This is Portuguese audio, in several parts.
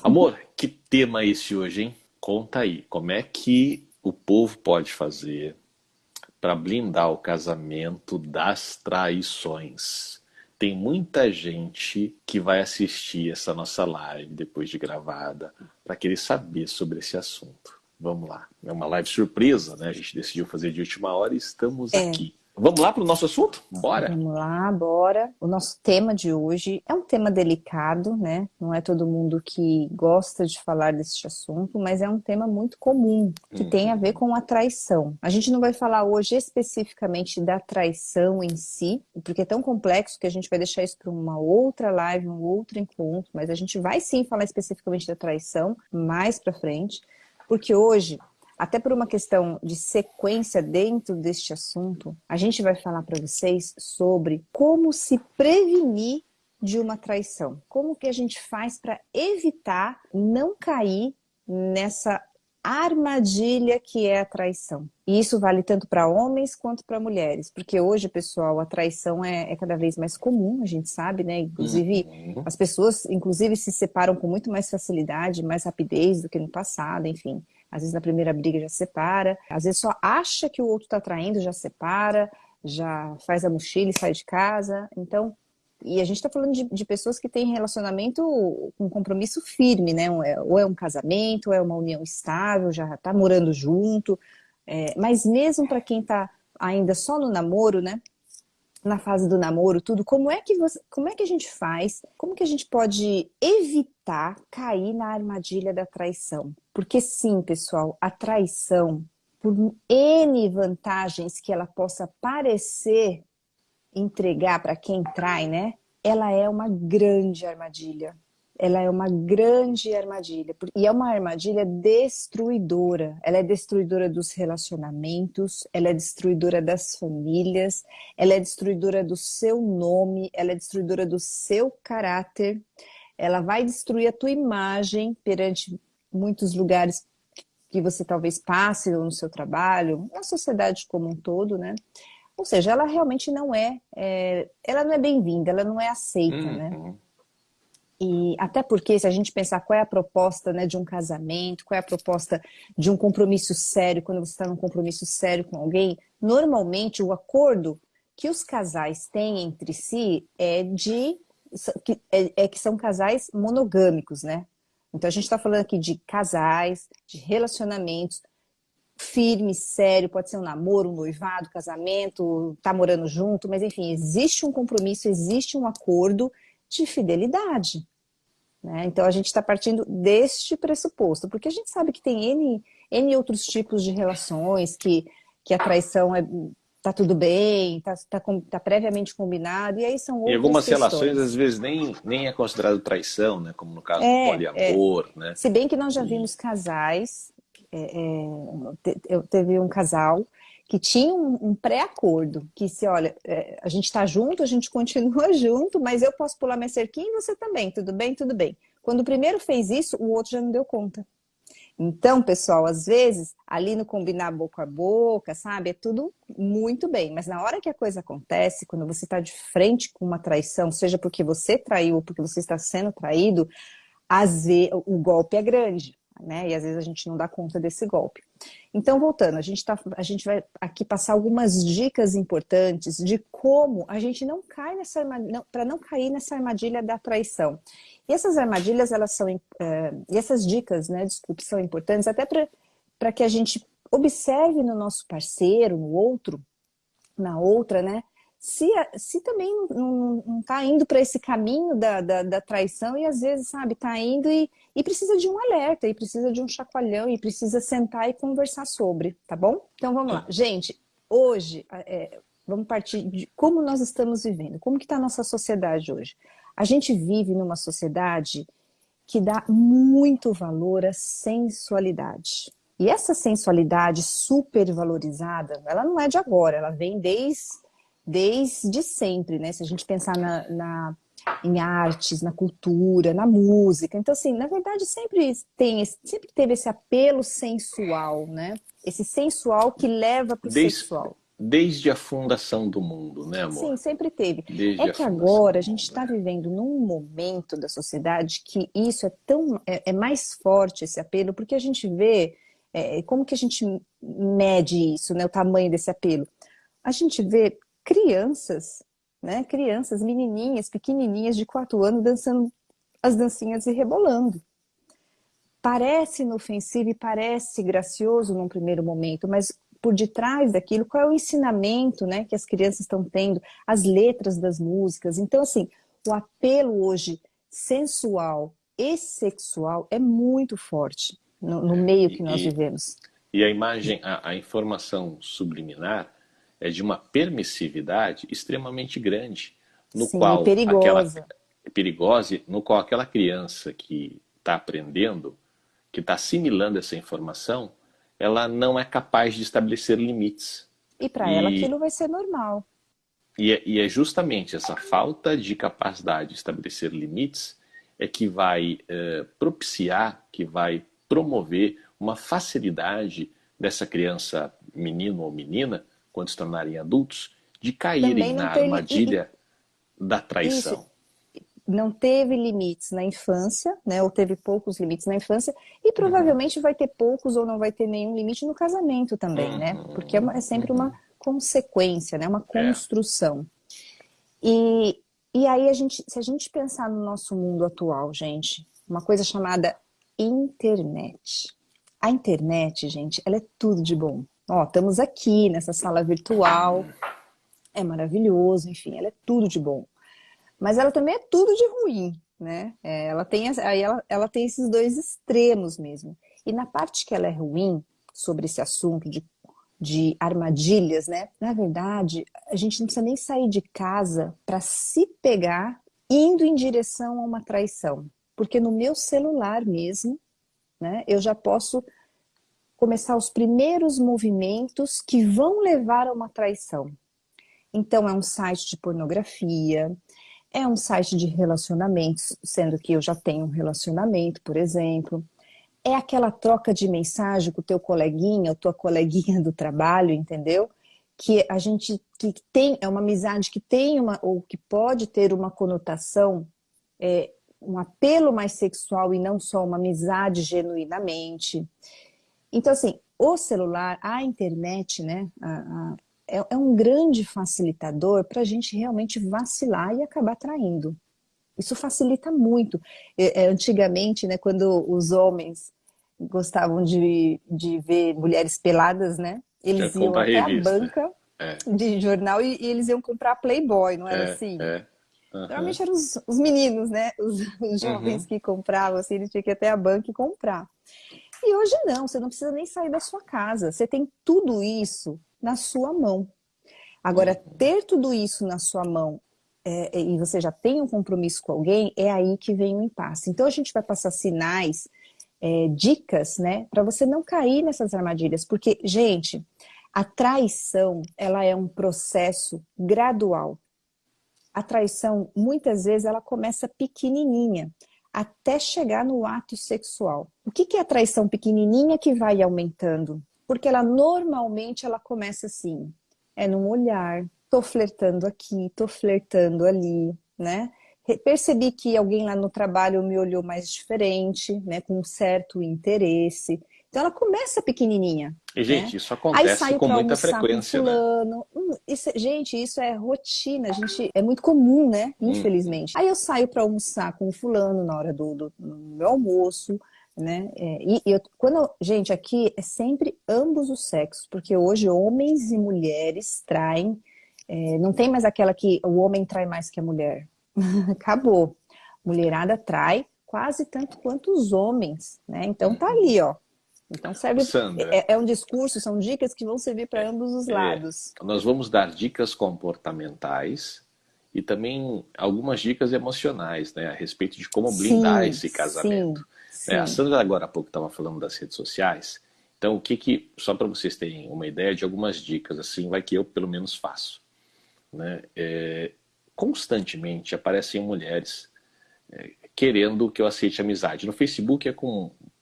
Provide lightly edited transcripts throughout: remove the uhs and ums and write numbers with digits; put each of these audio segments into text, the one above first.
Amor, que tema é esse hoje, hein? Conta aí, como é que o povo pode fazer para blindar o casamento das traições? Tem muita gente que vai assistir essa nossa live depois de gravada para querer saber sobre esse assunto. Vamos lá. É uma live surpresa, né? A gente decidiu fazer de última hora e estamos É, aqui. Vamos lá para o nosso assunto? Bora! vamos lá, bora. O nosso tema de hoje é um tema delicado, né? Não é todo mundo que gosta de falar desse assunto, mas é um tema muito comum, que tem a ver com a traição. A gente não vai falar hoje especificamente da traição em si, porque é tão complexo que a gente vai deixar isso para uma outra live, um outro encontro, mas a gente vai sim falar especificamente da traição mais para frente, porque hoje até por uma questão de sequência dentro deste assunto, a gente vai falar para vocês sobre como se prevenir de uma traição. Como que a gente faz para evitar não cair nessa armadilha que é a traição. E isso vale tanto para homens quanto para mulheres, porque hoje, pessoal, a traição é cada vez mais comum, a gente sabe, né? Inclusive, Uhum. as pessoas, inclusive, se separam com muito mais facilidade, mais rapidez do que no passado, enfim. Às vezes na primeira briga já separa, às vezes só acha que o outro está traindo, já separa, já faz a mochila e sai de casa. Então, e a gente está falando de pessoas que têm relacionamento com compromisso firme, né? Ou é um casamento, ou é uma união estável, já está morando junto. Mas mesmo para quem está ainda só no namoro, né? Na fase do namoro, tudo, como é que a gente faz? Como que a gente pode evitar cair na armadilha da traição? Porque sim, pessoal, a traição, por N vantagens que ela possa parecer entregar para quem trai, né? Ela é uma grande armadilha. Ela é uma grande armadilha. E é uma armadilha destruidora. Ela é destruidora dos relacionamentos, ela é destruidora das famílias, ela é destruidora do seu nome, ela é destruidora do seu caráter. Ela vai destruir a tua imagem perante muitos lugares que você talvez passe no seu trabalho, na sociedade como um todo, né? Ou seja, ela realmente ela não é bem-vinda, ela não é aceita, né? Uhum. E até porque, se a gente pensar qual é a proposta, né, de um casamento, qual é a proposta de um compromisso sério, quando você está num compromisso sério com alguém, normalmente o acordo que os casais têm entre si que são casais monogâmicos, né? Então a gente está falando aqui de casais, de relacionamentos firme, sério, pode ser um namoro, um noivado, casamento, tá morando junto, mas enfim, existe um compromisso, existe um acordo de fidelidade, né? Então a gente está partindo deste pressuposto, porque a gente sabe que tem N outros tipos de relações, que a traição tá tudo bem, tá previamente combinado, e aí são Em outras algumas relações, às questões. vezes, nem é considerado traição, né? Como no caso do É. poliamor, né? Se bem que nós já E vimos casais, teve um casal que tinha um pré-acordo, que se, olha, a gente está junto, a gente continua junto, mas eu posso pular minha cerquinha e você também, tudo bem? Tudo bem. Quando o primeiro fez isso, o outro já não deu conta. Então, pessoal, às vezes, ali no combinar boca a boca, sabe, é tudo muito bem, mas na hora que a coisa acontece, quando você está de frente com uma traição, seja porque você traiu ou porque você está sendo traído, às vezes, o golpe é grande, né? E às vezes a gente não dá conta desse golpe. Então, voltando, a gente vai aqui passar algumas dicas importantes de como a gente não cai nessa armadilha, para não cair nessa armadilha da traição. E essas armadilhas, e essas dicas, né, desculpe, são importantes até para que a gente observe no nosso parceiro, no outro, na outra, né? Se também não está indo para esse caminho da traição e às vezes, sabe, está indo e precisa de um alerta, e precisa de um chacoalhão, e precisa sentar e conversar sobre, tá bom? Então vamos lá. Gente, hoje, vamos partir de como nós estamos vivendo, como que está a nossa sociedade hoje. A gente vive numa sociedade que dá muito valor à sensualidade. E essa sensualidade supervalorizada, ela não é de agora, ela vem desde sempre, né? Se a gente pensar em artes, na cultura, na música. Então, assim, na verdade, sempre teve esse apelo sensual, né? Esse sensual que leva para o desde, sexual. desde a fundação do mundo, né, Sim, amor? sempre teve. Desde É a que fundação agora do a gente mundo, está é. vivendo num momento da sociedade que isso é tão é mais forte esse apelo, porque a gente vê como que a gente mede isso, né, o tamanho desse apelo. A gente vê crianças, né, crianças, menininhas, pequenininhas de 4 anos dançando as dancinhas e rebolando. Parece inofensivo e parece gracioso num primeiro momento, mas por detrás daquilo, qual é o ensinamento, né, que as crianças estão tendo, as letras das músicas. Então, assim, o apelo hoje sensual e sexual é muito forte no meio que nós E, vivemos. e a imagem, a informação subliminar é de uma permissividade extremamente grande, no Sim, e qual aquela perigosa. perigosa, no qual aquela criança que está aprendendo, que está assimilando essa informação, ela não é capaz de estabelecer limites. E para ela E, aquilo vai ser normal. e é justamente essa falta de capacidade de estabelecer limites é que vai propiciar, que vai promover uma facilidade dessa criança, menino ou menina, quando se tornarem adultos, de caírem Também na não ter armadilha da isso, traição. não teve limites na infância, né? Ou teve poucos limites na infância, e provavelmente vai ter poucos ou não vai ter nenhum limite no casamento também, né? Porque é sempre uma consequência, né? Uma É. construção. E, e aí se a gente pensar no nosso mundo atual, gente, uma coisa chamada internet. A internet, gente, ela é tudo de bom. Ó, estamos aqui nessa sala virtual, é maravilhoso, enfim, ela é tudo de bom. Mas ela também é tudo de ruim, né? Ela tem, aí ela tem esses dois extremos mesmo. E na parte que ela é ruim, sobre esse assunto de armadilhas, né? Na verdade, a gente não precisa nem sair de casa para se pegar indo em direção a uma traição. Porque no meu celular mesmo, né, eu já posso começar os primeiros movimentos que vão levar a uma traição. Então, é um site de pornografia, é um site de relacionamentos, sendo que eu já tenho um relacionamento, por exemplo. É aquela troca de mensagem com o teu coleguinha ou tua coleguinha do trabalho, entendeu? Que a gente que tem, é uma amizade que tem uma, ou que pode ter uma conotação, um apelo mais sexual e não só uma amizade genuinamente. Então, assim, o celular, a internet, né, é um grande facilitador para a gente realmente vacilar e acabar traindo. Isso facilita muito. Antigamente, né, quando os homens gostavam de ver mulheres peladas, né, Já eles iam compra a até a revista. banca É, de jornal e eles iam comprar Playboy, não era é, assim? é. Aham. Normalmente eram os meninos, né, os jovens Uhum. que compravam, assim, eles tinham que ir até a banca e comprar. E hoje não, você não precisa nem sair da sua casa, você tem tudo isso na sua mão. Agora, ter tudo isso na sua mão e você já tem um compromisso com alguém, é aí que vem o impasse. Então, a gente vai passar sinais, dicas, né, para você não cair nessas armadilhas. Porque, gente, a traição, ela é um processo gradual. A traição, muitas vezes, ela começa pequenininha, até chegar no ato sexual. O que é a traição pequenininha que vai aumentando? Porque ela normalmente ela começa assim, é num olhar, tô flertando aqui, tô flertando ali, né? Percebi que alguém lá no trabalho me olhou mais diferente, né, com um certo interesse. Então ela começa pequenininha, E, né? gente, isso Aí acontece saio com para muita almoçar com frequência, né? fulano. Gente, isso é rotina, gente, é muito comum, né? Uhum. Infelizmente. Aí eu saio para almoçar com fulano na hora do meu almoço, né? Gente, aqui é sempre ambos os sexos, porque hoje homens e mulheres traem. Não tem mais aquela que o homem trai mais que a mulher. Acabou. Mulherada trai quase tanto quanto os homens, né? Então tá ali, ó. Então Ô, serve, Sandra, um discurso, são dicas que vão servir para ambos os lados. nós vamos dar dicas comportamentais e também algumas dicas emocionais, né, a respeito de como blindar Sim, esse casamento. sim, Né, a sim. Sandra agora há pouco estava falando das redes sociais, então só para vocês terem uma ideia de algumas dicas, assim, vai que eu pelo menos faço. Né, constantemente aparecem mulheres querendo que eu aceite amizade. No Facebook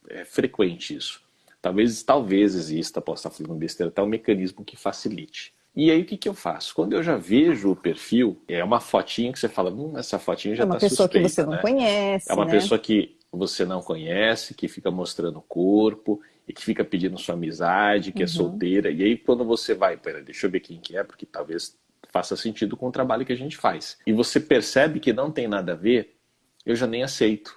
é frequente isso. Talvez exista, posso estar falando besteira, até um mecanismo que facilite. E aí o que que eu faço? Quando eu já vejo o perfil, é uma fotinha que você fala, essa fotinha É já uma tá pessoa que você suspeita, não né? É conhece, uma né? pessoa que você não conhece, que fica mostrando o corpo e que fica pedindo sua amizade, que é Uhum. solteira. E aí quando você vai, pera, deixa eu ver quem que é, porque talvez faça sentido com o trabalho que a gente faz. E você percebe que não tem nada a ver, eu já nem aceito.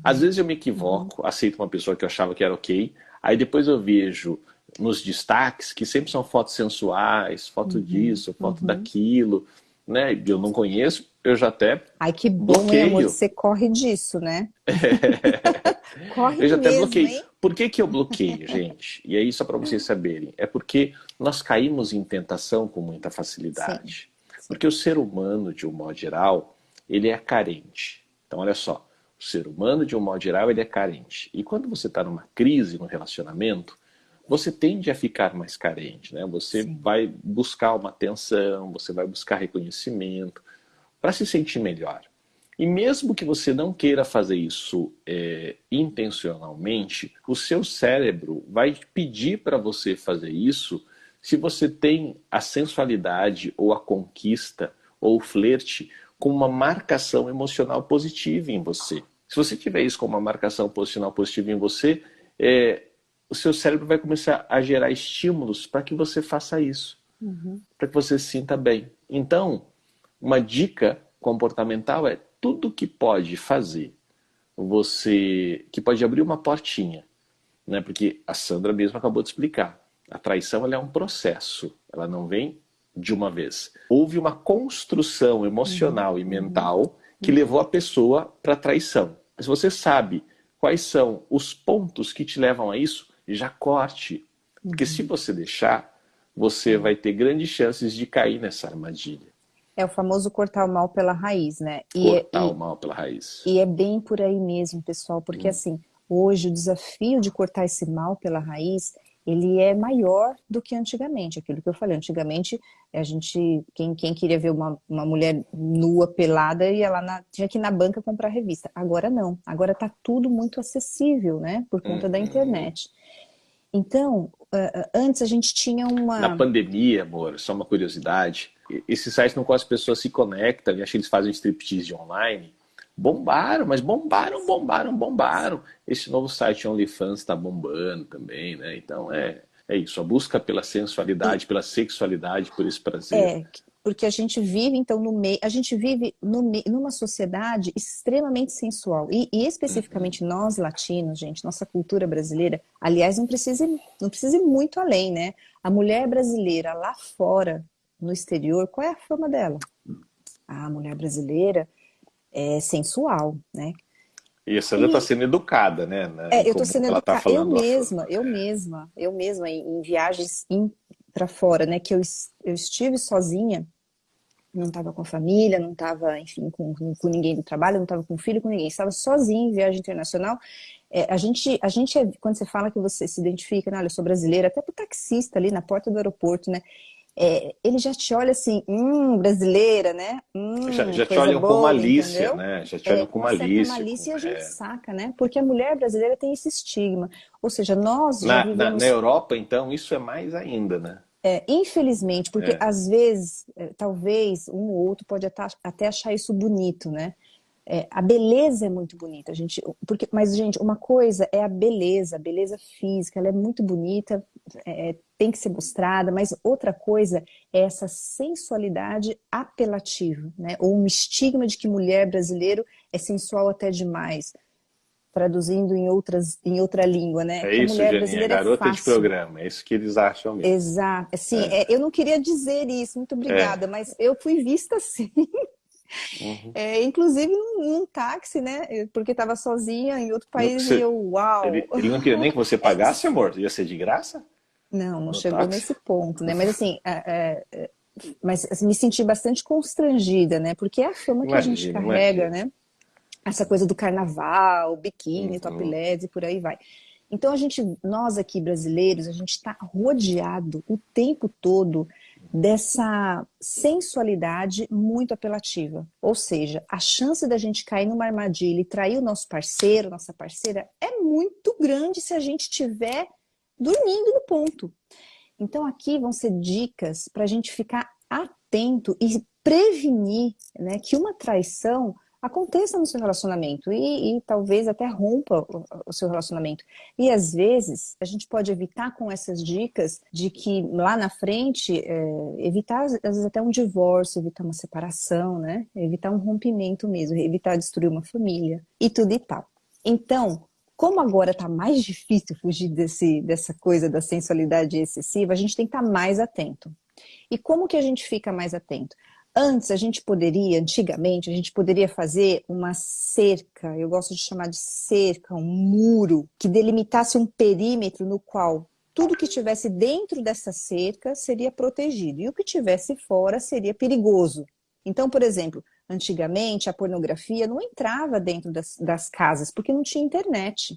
Às Uhum. vezes eu me Uhum. equivoco, aceito uma pessoa que eu achava que era ok, aí depois eu vejo nos destaques que sempre são fotos sensuais, foto Uhum. disso, foto Uhum. daquilo, né? Eu não conheço, eu já até Ai, que bom, hein, amor, que bloqueio. você corre disso, né? Corre Eu já até mesmo, bloqueio. hein? Por que que eu bloqueio, gente? E aí, só para vocês saberem, é porque nós caímos em tentação com muita Sim, facilidade. sim. Porque o ser humano, de um modo geral, ele é carente. Então, olha só, o ser humano, de um modo geral, ele é carente. E quando você está numa crise no relacionamento, você tende a ficar mais carente, né? Você Sim. vai buscar uma atenção, você vai buscar reconhecimento para se sentir melhor. E mesmo que você não queira fazer isso intencionalmente, o seu cérebro vai pedir para você fazer isso se você tem a sensualidade ou a conquista ou o flerte com uma marcação emocional positiva em você. Se você tiver isso com uma marcação emocional positiva em você, o seu cérebro vai começar a gerar estímulos para que você faça isso, Uhum. para que você se sinta bem. Então, uma dica comportamental é tudo que pode fazer você, que pode abrir uma portinha, né? Porque a Sandra mesmo acabou de explicar. A traição ela é um processo, ela não vem de uma vez. Houve uma construção Uhum. emocional e Uhum. mental que Uhum. levou a pessoa para a traição. Se você sabe quais são os pontos que te levam a isso, já corte. Porque se Uhum. você deixar, você É. vai ter grandes chances de cair nessa armadilha. É o famoso cortar o mal pela raiz, né? Cortar o mal pela raiz. E é bem por aí mesmo, pessoal, porque assim, hoje o desafio de cortar esse mal pela raiz, ele é maior do que antigamente. Aquilo que eu falei, antigamente a gente, quem queria ver uma mulher nua, pelada, ia lá tinha que ir na banca comprar revista. Agora não, agora tá tudo muito acessível, né? Por conta da Uhum. internet. Então, antes a gente tinha Na uma. pandemia, amor, só uma curiosidade, esses sites no qual as pessoas se conectam e acho que eles fazem striptease online, bombaram, mas bombaram, bombaram, bombaram. Esse novo site OnlyFans está bombando também, né? Então é isso, a busca pela sensualidade, pela sexualidade, por esse prazer. É, porque a gente vive então no meio, a gente vive numa sociedade extremamente sensual e especificamente nós latinos, gente, nossa cultura brasileira, aliás, não precisa ir muito além, né? A mulher brasileira lá fora, no exterior, qual é a fama dela? A mulher brasileira é sensual, né? E a Sandra está E sendo educada, né? eu tô Como sendo ela está educada, eu falando a mesma, fama. eu mesma, eu mesma em viagens para fora, né? Que eu estive sozinha. Não estava com a família, não estava, enfim, com ninguém do trabalho, não estava com filho, com ninguém. Estava sozinho em viagem internacional. Quando você fala que você se identifica, né, olha, eu sou brasileira, até pro taxista ali na porta do aeroporto, né? Ele já te olha assim, brasileira, né? Já te Coisa olham com boa, malícia, entendeu? né? Já te olham com Com uma certa malícia. malícia e a gente saca, né? Porque a mulher brasileira tem esse estigma. Ou seja, nós já Na vivemos. Europa, então, isso é mais ainda, né? Infelizmente, porque É. às vezes, talvez um ou outro pode até achar isso bonito, né? A beleza é muito bonita, gente. Mas, gente, uma coisa é a beleza física, ela é muito bonita, tem que ser mostrada, mas outra coisa é essa sensualidade apelativa, né? Ou um estigma de que mulher brasileiro é sensual até demais, traduzindo em outra língua, né? É Que a isso, mulher Janinha, brasileira é garota de fácil. programa, é isso que eles acham mesmo. Exato, assim, É, eu não queria dizer isso, muito obrigada, é. mas eu fui vista assim, Uhum. inclusive num táxi, né, porque estava sozinha em outro país e eu, uau, Ele não queria nem que você É, pagasse, amor? Ia ser de graça não no chegou táxi? nesse ponto, né, mas assim, mas assim, me senti bastante constrangida, né, porque é a fama que a gente Imagina, carrega, imagina. né, essa coisa do carnaval, biquíni, Uhum. topless e por aí vai. Então nós aqui brasileiros, a gente está rodeado o tempo todo dessa sensualidade muito apelativa. Ou seja, a chance da gente cair numa armadilha e trair o nosso parceiro, nossa parceira, é muito grande se a gente estiver dormindo no ponto. Então aqui vão ser dicas para a gente ficar atento e prevenir, né, que uma traição aconteça no seu relacionamento e talvez até rompa o seu relacionamento. E às vezes a gente pode evitar com essas dicas de que lá na frente, evitar às vezes até um divórcio, evitar uma separação, né? Evitar um rompimento mesmo, evitar destruir uma família e tudo e tal. Então, como agora está mais difícil fugir dessa coisa da sensualidade excessiva, a gente tem que estar mais atento. E como que a gente fica mais atento? Antigamente, a gente poderia fazer uma cerca, eu gosto de chamar de cerca, um muro, que delimitasse um perímetro no qual tudo que estivesse dentro dessa cerca seria protegido e o que estivesse fora seria perigoso. Então, por exemplo, antigamente a pornografia não entrava dentro das casas porque não tinha internet,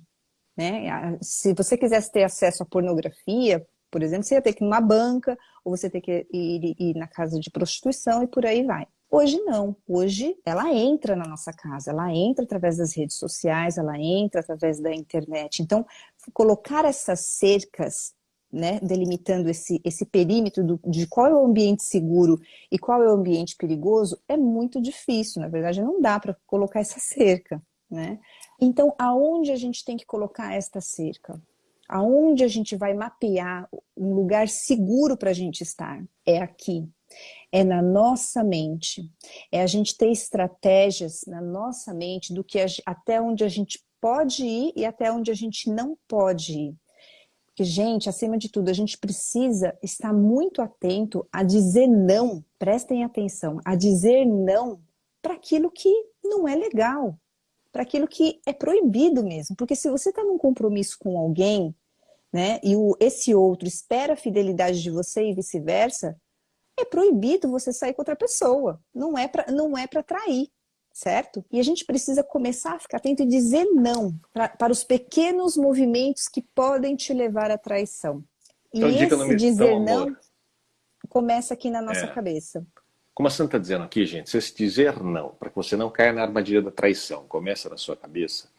né? Se você quisesse ter acesso à pornografia, por exemplo, você ia ter que ir numa banca, ou você ter que ir na casa de prostituição e por aí vai. Hoje não. Hoje ela entra na nossa casa, ela entra através das redes sociais, ela entra através da internet. Então, colocar essas cercas, né, delimitando esse perímetro de qual é o ambiente seguro e qual é o ambiente perigoso, é muito difícil. Na verdade, não dá para colocar essa cerca, né? Então, aonde a gente tem que colocar esta cerca? Aonde a gente vai mapear um lugar seguro para a gente estar? É aqui, é na nossa mente. É a gente ter estratégias na nossa mente do que até onde a gente pode ir e até onde a gente não pode ir. Porque, gente, acima de tudo, a gente precisa estar muito atento a dizer não, prestem atenção, a dizer não para aquilo que não é legal, para aquilo que é proibido mesmo. Porque se você está num compromisso com alguém, né, e esse outro espera a fidelidade de você e vice-versa, é proibido você sair com outra pessoa. Não é para trair, certo? E a gente precisa começar a ficar atento e dizer não para os pequenos movimentos que podem te levar à traição. E Então, dica esse número... Então, dizer não amor, começa aqui na nossa é, cabeça. como a Santa está dizendo aqui, gente, se esse dizer não, para que você não caia na armadilha da traição, começa na sua cabeça,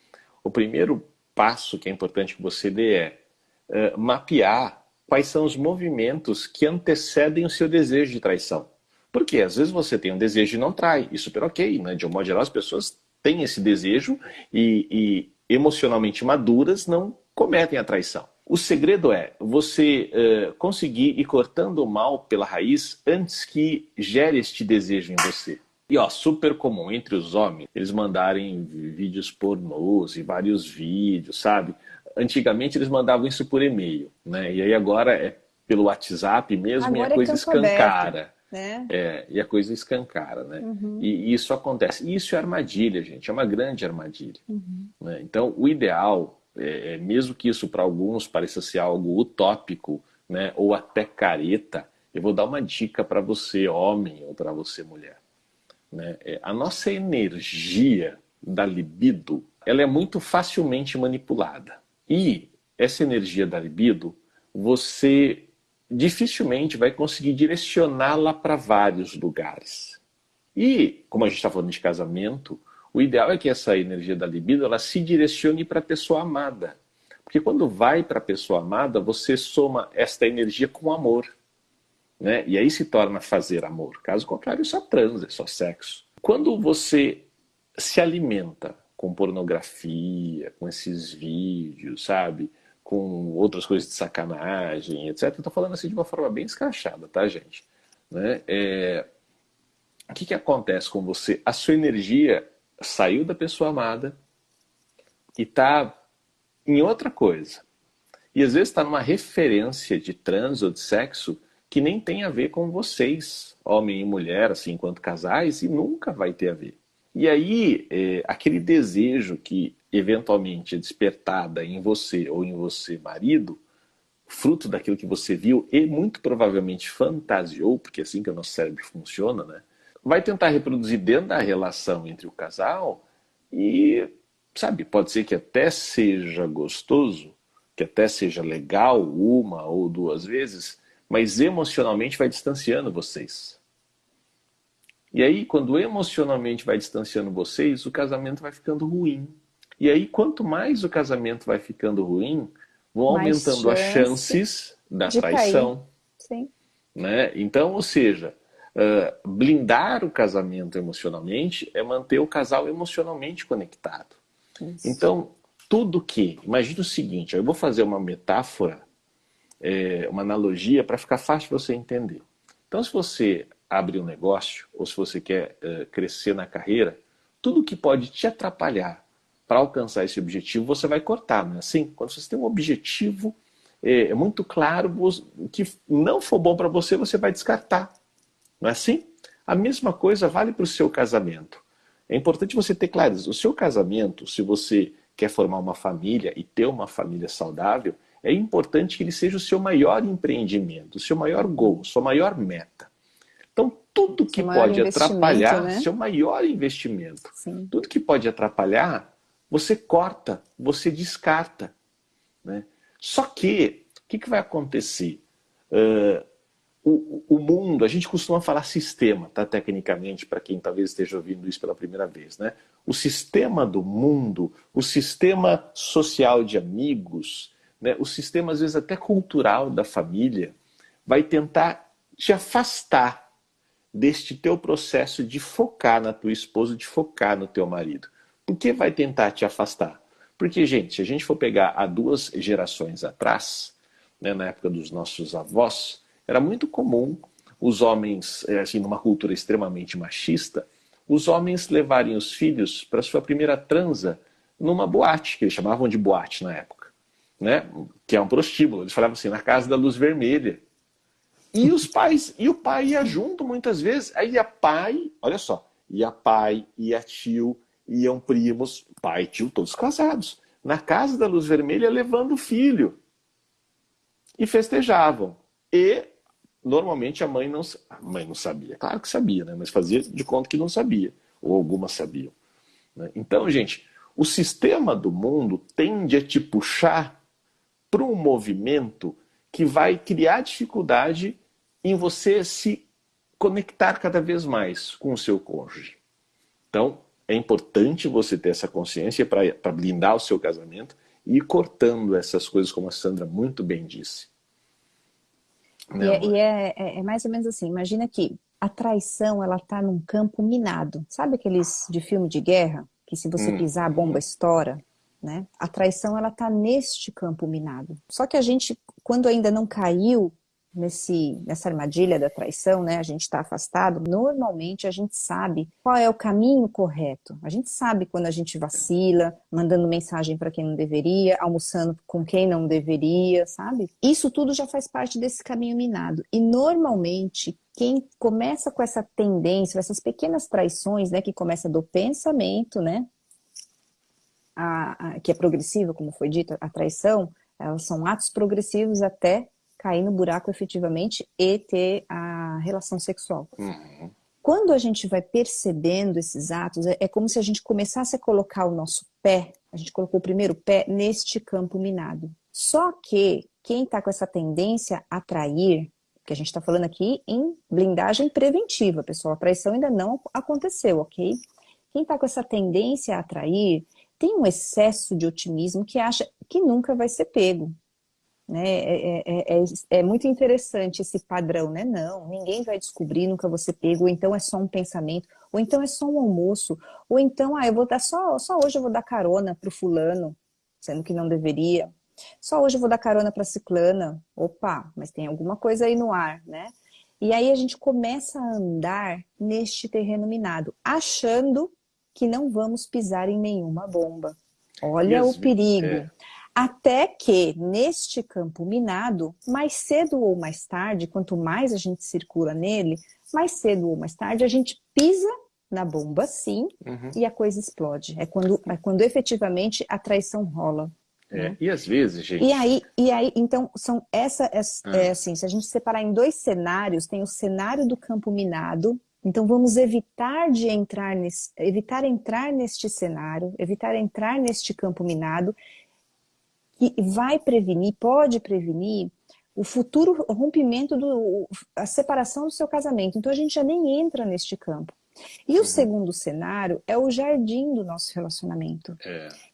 o primeiro passo que é importante que você dê é mapear quais são os movimentos que antecedem o seu desejo de traição. Porque às vezes você tem um desejo e não trai, e super ok, né? De um modo geral as pessoas têm esse desejo e emocionalmente maduras não cometem a traição. O segredo é você conseguir ir cortando o mal pela raiz antes que gere este desejo em você. E ó, super comum entre os homens, eles mandarem vídeos pornôs e vários vídeos, sabe? Antigamente eles mandavam isso por e-mail, né? E aí agora é pelo WhatsApp mesmo e a Agora é coisa campo aberto, escancara. né? E a coisa escancara, né? Uhum, E isso acontece. E isso é armadilha, gente, é uma grande armadilha. uhum. Né? Então, o ideal, mesmo que isso para alguns pareça ser algo utópico, né? Ou até careta, eu vou dar uma dica para você, homem, ou para você, mulher. Né? A nossa energia da libido, ela é muito facilmente manipulada. E essa energia da libido, você dificilmente vai conseguir direcioná-la para vários lugares. E, como a gente está falando de casamento, o ideal é que essa energia da libido ela se direcione para a pessoa amada. Porque quando vai para a pessoa amada, você soma esta energia com amor. Né? E aí se torna fazer amor. Caso contrário, só transa, só sexo. Quando você se alimenta com pornografia, com esses vídeos, sabe? Com outras coisas de sacanagem, etc. Eu tô falando assim de uma forma bem escrachada, tá, gente? Né? O que acontece com você? A sua energia saiu da pessoa amada e tá em outra coisa. E às vezes está numa referência de trans ou de sexo que nem tem a ver com vocês, homem e mulher, assim, enquanto casais, e nunca vai ter a ver. E aí, aquele desejo que eventualmente é despertada em você ou em você, marido, fruto daquilo que você viu e muito provavelmente fantasiou, porque é assim que o nosso cérebro funciona, né? Vai tentar reproduzir dentro da relação entre o casal e, sabe, pode ser que até seja gostoso, que até seja legal uma ou duas vezes, mas emocionalmente vai distanciando vocês. E aí, quando emocionalmente vai distanciando vocês, o casamento vai ficando ruim. E aí, quanto mais o casamento vai ficando ruim, vão Mais aumentando as chance chances da de cair. traição. sim. Né? Então, ou seja, blindar o casamento emocionalmente é manter o casal emocionalmente conectado. Isso. Então, tudo que, imagine o seguinte, eu vou fazer uma metáfora, uma analogia para ficar fácil de você entender. Então, se você abre um negócio ou se você quer crescer na carreira, tudo que pode te atrapalhar para alcançar esse objetivo, você vai cortar, não é assim? Quando você tem um objetivo muito claro, o que não for bom para você, você vai descartar, não é assim? A mesma coisa vale para o seu casamento. É importante você ter clareza. O seu casamento, se você quer formar uma família e ter uma família saudável, é importante que ele seja o seu maior empreendimento, o seu maior goal, sua maior meta. Então, tudo que Seu maior pode investimento, atrapalhar, né? seu maior investimento, Sim. tudo que pode atrapalhar, você corta, você descarta. Né? Só que, o que vai acontecer? O mundo, a gente costuma falar sistema, tá? Tecnicamente, para quem talvez esteja ouvindo isso pela primeira vez, né? O sistema do mundo, o sistema social de amigos, né? O sistema, às vezes, até cultural da família, vai tentar te afastar deste teu processo de focar na tua esposa, de focar no teu marido. Por que vai tentar te afastar? Porque, gente, se a gente for pegar há 2 gerações atrás, né, na época dos nossos avós, era muito comum os homens, assim, numa cultura extremamente machista, os homens levarem os filhos para sua primeira transa numa boate, que eles chamavam de boate na época, né? Que é um prostíbulo. Eles falavam assim, na casa da luz vermelha. E os pais, e o pai ia junto muitas vezes. Aí ia pai, olha só, ia pai, ia tio, iam primos, pai e tio, todos casados, na casa da luz vermelha levando o filho. E festejavam. E normalmente a mãe não sabia. Claro que sabia, né? Mas fazia de conta que não sabia. Ou algumas sabiam. Né? Então, gente, o sistema do mundo tende a te puxar para um movimento que vai criar dificuldade em você se conectar cada vez mais com o seu cônjuge. Então, é importante você ter essa consciência para blindar o seu casamento e ir cortando essas coisas, como a Sandra muito bem disse. Né, amor? É mais ou menos assim, imagina que a traição, ela tá num campo minado. Sabe aqueles de filme de guerra? Que se você pisar, a bomba estoura, né? A traição, ela tá neste campo minado. Só que a gente, quando ainda não caiu nessa armadilha da traição, né? A gente está afastado. Normalmente a gente sabe qual é o caminho correto. A gente sabe quando a gente vacila, mandando mensagem para quem não deveria, almoçando com quem não deveria, sabe? Isso tudo já faz parte desse caminho minado. E normalmente quem começa com essa tendência, essas pequenas traições, né? Que começa do pensamento, né? Que é progressiva, como foi dito, a traição, elas são atos progressivos até cair no buraco efetivamente e ter a relação sexual. Quando a gente vai percebendo esses atos, é como se a gente começasse a colocar o nosso pé, a gente colocou o primeiro pé neste campo minado. Só que quem está com essa tendência a trair, que a gente está falando aqui em blindagem preventiva, pessoal, a traição ainda não aconteceu, ok? Quem está com essa tendência a atrair tem um excesso de otimismo que acha que nunca vai ser pego. Né? É muito interessante esse padrão, né? Não, ninguém vai descobrir, nunca vou ser pego, ou então é só um pensamento, ou então é só um almoço, ou então, eu vou dar só hoje eu vou dar carona pro fulano, sendo que não deveria. Só hoje eu vou dar carona pra ciclana. Opa, mas tem alguma coisa aí no ar, né? E aí a gente começa a andar neste terreno minado, achando que não vamos pisar em nenhuma bomba. Olha o perigo. Até que, neste campo minado, mais cedo ou mais tarde, quanto mais a gente circula nele, mais cedo ou mais tarde a gente pisa na bomba, sim, e a coisa explode. É quando efetivamente a traição rola. Né? E às vezes, gente... E aí então, são assim, se a gente separar em 2 cenários, tem o cenário do campo minado. Então vamos evitar entrar neste cenário, evitar entrar neste campo minado, que vai prevenir, pode prevenir o futuro rompimento, a separação do seu casamento. Então a gente já nem entra neste campo. E o segundo cenário é o jardim do nosso relacionamento.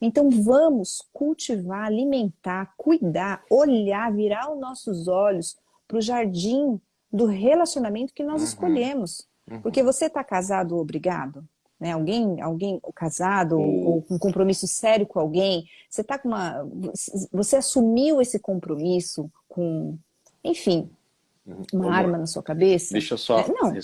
Então vamos cultivar, alimentar, cuidar, olhar, virar os nossos olhos para o jardim do relacionamento que nós escolhemos. Porque você está casado ou obrigado? Né? Alguém casado ou O, com um compromisso sério com alguém, você tá com você assumiu esse compromisso com, enfim, uma amor, arma na sua cabeça? deixa eu só... Não, É,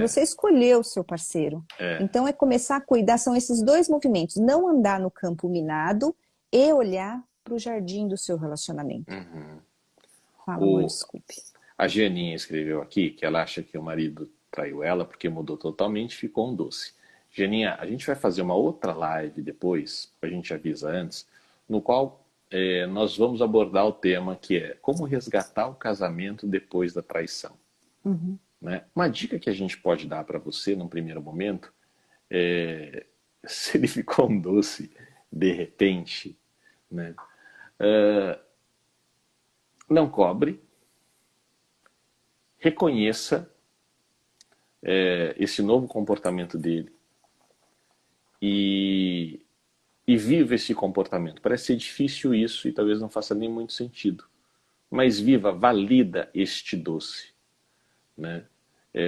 você escolheu o seu parceiro. é, Então é começar a cuidar, são esses dois movimentos, não andar no campo minado e olhar para o jardim do seu relacionamento. Fala, amor, o, desculpe. a Gianinha escreveu aqui que ela acha que o marido traiu ela porque mudou totalmente, ficou um doce. Gianinha, a gente vai fazer uma outra live depois, a gente avisa antes, no qual nós vamos abordar o tema que é como resgatar o casamento depois da traição. Né? Uma dica que a gente pode dar para você num primeiro momento é, se ele ficou um doce de repente, né? Não cobre, reconheça esse novo comportamento dele e, e viva esse comportamento. Parece ser difícil isso e talvez não faça nem muito sentido. Mas viva, valida este doce. Né?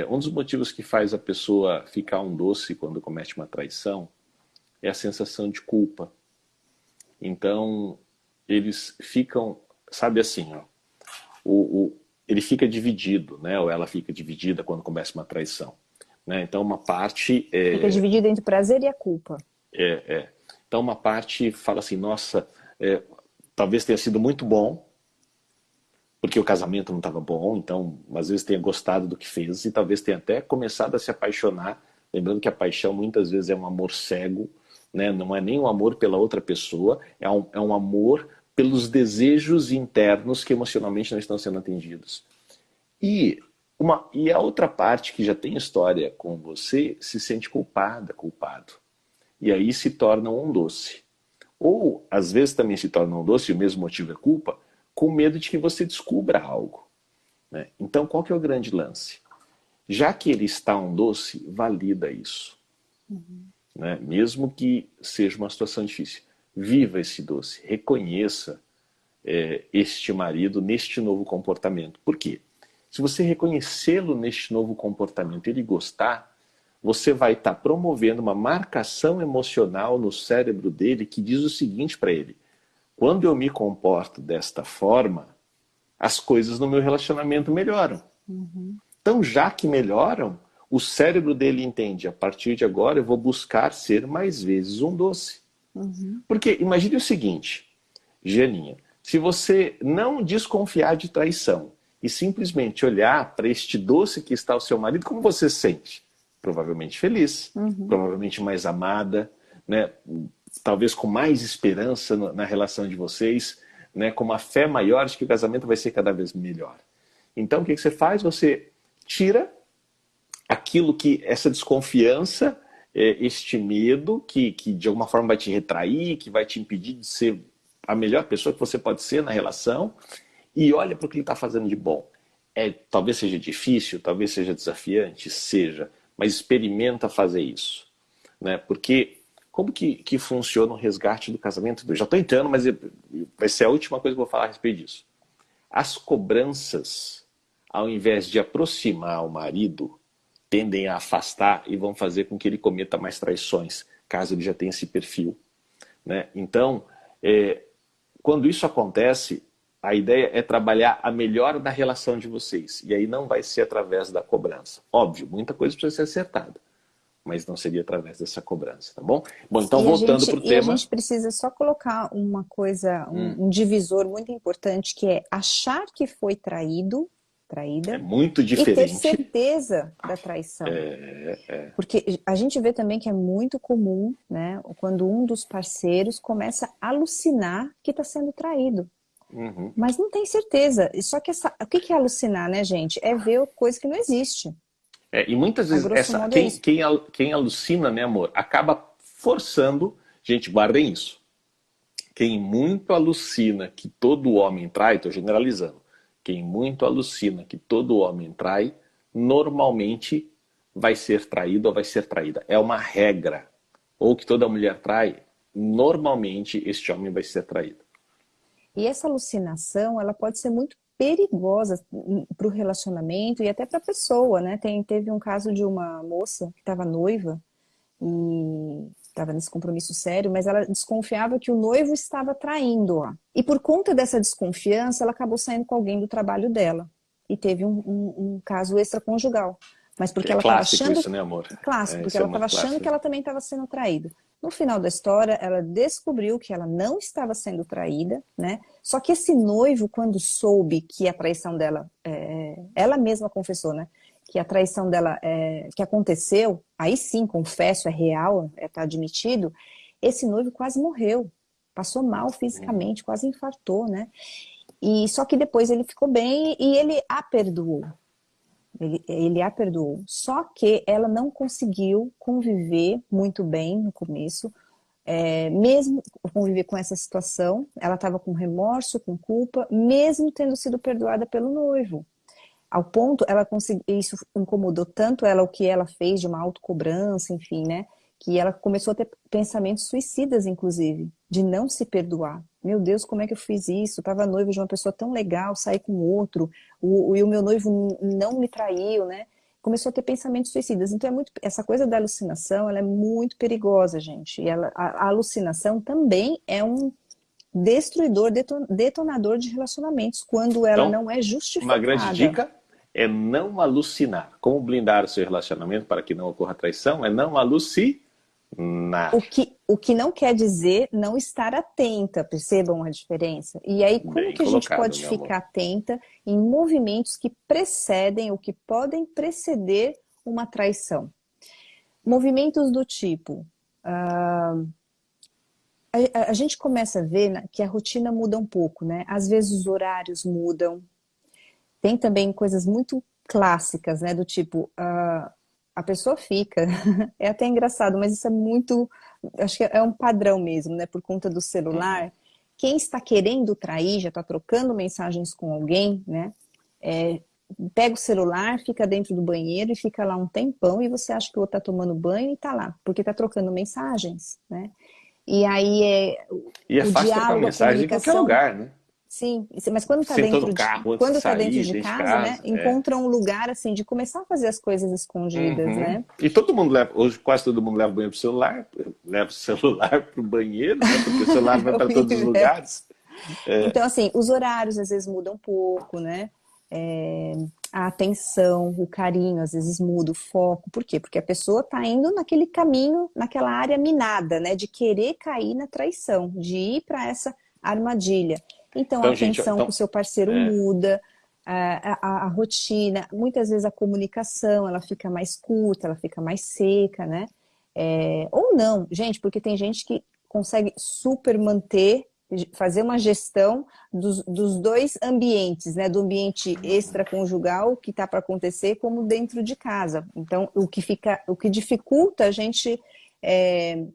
Um dos motivos que faz a pessoa ficar um doce quando comete uma traição é a sensação de culpa. Então, eles ficam, sabe assim, ó, ele fica dividido, né? Ou ela fica dividida quando começa uma traição. Né? Então, uma parte... Fica dividido entre o prazer e a culpa. Então, uma parte fala assim, nossa, talvez tenha sido muito bom, porque o casamento não estava bom, então às vezes tenha gostado do que fez e talvez tenha até começado a se apaixonar, lembrando que a paixão muitas vezes é um amor cego, né? Não é nem um amor pela outra pessoa, é um amor pelos desejos internos que emocionalmente não estão sendo atendidos. E a outra parte que já tem história com você se sente culpada, culpado. E aí se torna um doce. Ou às vezes também se torna um doce, e o mesmo motivo é culpa, com medo de que você descubra algo. Né? Então, qual que é o grande lance? Já que ele está um doce, valida isso. Né? Mesmo que seja uma situação difícil. Viva esse doce, reconheça este marido neste novo comportamento. Por quê? Se você reconhecê-lo neste novo comportamento e ele gostar, você vai estar promovendo uma marcação emocional no cérebro dele que diz o seguinte para ele: quando eu me comporto desta forma, as coisas no meu relacionamento melhoram. Então, já que melhoram, o cérebro dele entende, a partir de agora eu vou buscar ser mais vezes um doce. Porque imagine o seguinte, Gianinha, se você não desconfiar de traição e simplesmente olhar para este doce que está o seu marido, como você se sente? Provavelmente feliz, provavelmente mais amada, né? Talvez com mais esperança na relação de vocês, né? Com uma fé maior de que o casamento vai ser cada vez melhor. Então, o que você faz? Você tira aquilo que, essa desconfiança, este medo que de alguma forma vai te retrair, que vai te impedir de ser a melhor pessoa que você pode ser na relação, e olha para o que ele está fazendo de bom. Talvez seja difícil, talvez seja desafiante, seja, mas experimenta fazer isso. Né? Porque como que funciona o resgate do casamento? Eu já estou entrando, mas vai ser a última coisa que eu vou falar a respeito disso. As cobranças, ao invés de aproximar o marido, tendem a afastar e vão fazer com que ele cometa mais traições, caso ele já tenha esse perfil. Né? Então, quando isso acontece, a ideia é trabalhar a melhora da relação de vocês. E aí não vai ser através da cobrança. Óbvio, muita coisa precisa ser acertada, mas não seria através dessa cobrança, tá bom? Bom, então voltando para o tema... E a gente precisa só colocar uma coisa, um divisor muito importante, que é achar que foi traída, é muito e ter diferente. certeza da traição. Porque a gente vê também que é muito comum, né, quando um dos parceiros começa a alucinar que está sendo traído. Mas não tem certeza. Só que o que é alucinar, né, gente? É ver coisa que não existe. E muitas vezes quem alucina, né, amor, acaba forçando... Gente, guardem isso. Quem muito alucina que todo homem trai, estou generalizando, quem muito alucina que todo homem trai, normalmente vai ser traído ou vai ser traída. É uma regra. Ou que toda mulher trai, normalmente este homem vai ser traído. E essa alucinação, ela pode ser muito perigosa para o relacionamento e até para a pessoa, né? Teve um caso de uma moça que estava noiva e estava nesse compromisso sério, mas ela desconfiava que o noivo estava traindo-a. E por conta dessa desconfiança, ela acabou saindo com alguém do trabalho dela. E teve um caso extraconjugal. Mas porque É ela estava clássico achando. isso, né, amor? Clássico, É, porque isso é ela estava muito achando que clássico. ela também estava sendo traída. No final da história, ela descobriu que ela não estava sendo traída, né? Só que esse noivo, quando soube que a traição dela, ela mesma confessou, né? Que a traição dela, que aconteceu, aí sim, confesso, é real, tá admitido. Esse noivo quase morreu, passou mal fisicamente, quase infartou, né? E só que depois ele ficou bem e ele a perdoou. Ele a perdoou. Só que ela não conseguiu conviver muito bem no começo, mesmo conviver com essa situação. Ela estava com remorso, com culpa, mesmo tendo sido perdoada pelo noivo. Ao ponto, ela conseguiu, isso incomodou tanto ela, o que ela fez de uma autocobrança, enfim, né? Que ela começou a ter pensamentos suicidas, inclusive, de não se perdoar. Meu Deus, como é que eu fiz isso? Eu estava noiva de uma pessoa tão legal, saí com outro, e o meu noivo não me traiu, né? Começou a ter pensamentos suicidas. Então, essa coisa da alucinação, ela é muito perigosa, gente. E a alucinação também é um destruidor, detonador de relacionamentos, quando ela Então, não é uma grande justificada. dica é não alucinar. Como blindar o seu relacionamento para que não ocorra traição é não alucinar. O que não quer dizer não estar atenta, percebam a diferença? E aí, como Bem que a gente colocado, pode meu amor. ficar atenta em movimentos que precedem ou que podem preceder uma traição? Movimentos do tipo, a gente começa a ver que a rotina muda um pouco, né? Às vezes os horários mudam. Tem também coisas muito clássicas, né? Do tipo, a pessoa fica. É até engraçado, mas isso é muito. Acho que é um padrão mesmo, né? Por conta do celular. Quem está querendo trair, já está trocando mensagens com alguém, né? Pega o celular, fica dentro do banheiro e fica lá um tempão e você acha que o outro está tomando banho e está lá, porque está trocando mensagens, né? E aí E é o fácil trocar diálogo, a mensagem em qualquer comunicação. lugar, né? Sim, mas quando está Sentou no dentro de, carro antes de quando tá dentro sair, de dentro de casa, né, casa. É. encontra um lugar assim de começar a fazer as coisas escondidas, Uhum. né? E todo mundo leva, hoje quase todo mundo leva o banho pro celular, leva o celular pro banheiro, né? Porque o celular vai É para todos os horrível. lugares. É. Então, assim, os horários às vezes mudam um pouco, né? É, a atenção, o carinho às vezes muda, o foco. Por quê? Porque a pessoa está indo naquele caminho, naquela área minada, né? De querer cair na traição, de ir para essa armadilha. Então, a Então, gente, atenção com o então, seu parceiro é, muda, a rotina, muitas vezes a comunicação, ela fica mais curta, ela fica mais seca, né? Ou não, gente, porque tem gente que consegue super manter, fazer uma gestão dos dois ambientes, né? Do ambiente extraconjugal que está para acontecer, como dentro de casa. Então, o que dificulta a gente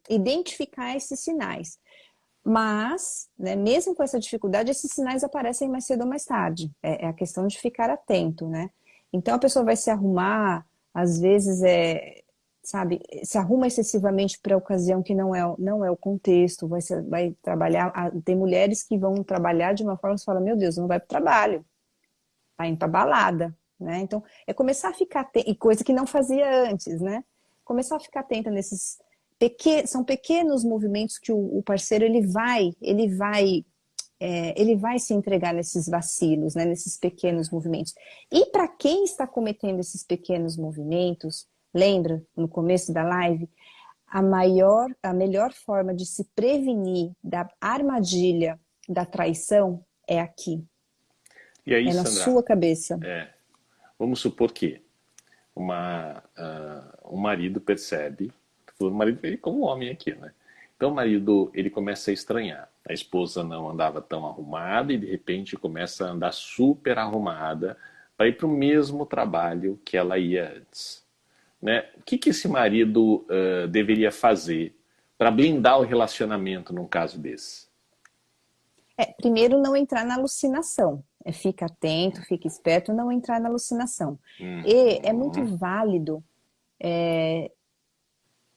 identificar esses sinais. Mas, né, mesmo com essa dificuldade, esses sinais aparecem mais cedo ou mais tarde. É a questão de ficar atento, né? Então a pessoa vai se arrumar, às vezes sabe, se arruma excessivamente para a ocasião que não é o contexto, vai trabalhar. Tem mulheres que vão trabalhar de uma forma que você fala, meu Deus, não vai para o trabalho, tá indo para balada, né? Então é começar a ficar atento, e coisa que não fazia antes, né? Começar a ficar atenta nesses são pequenos movimentos que o parceiro ele vai se entregar nesses vacilos, né, nesses pequenos movimentos. E para quem está cometendo esses pequenos movimentos, lembra no começo da live, a melhor forma de se prevenir da armadilha da traição é aqui, e aí, é na Sandra, sua cabeça. vamos supor que um marido percebe, o marido ele como homem aqui, né? Então o marido ele começa a estranhar. A esposa não andava tão arrumada e de repente começa a andar super arrumada para ir para o mesmo trabalho que ela ia antes, né? O que esse marido deveria fazer para blindar o relacionamento num caso desse? Primeiro, não entrar na alucinação. Fica atento, fica esperto, não entrar na alucinação. E é muito válido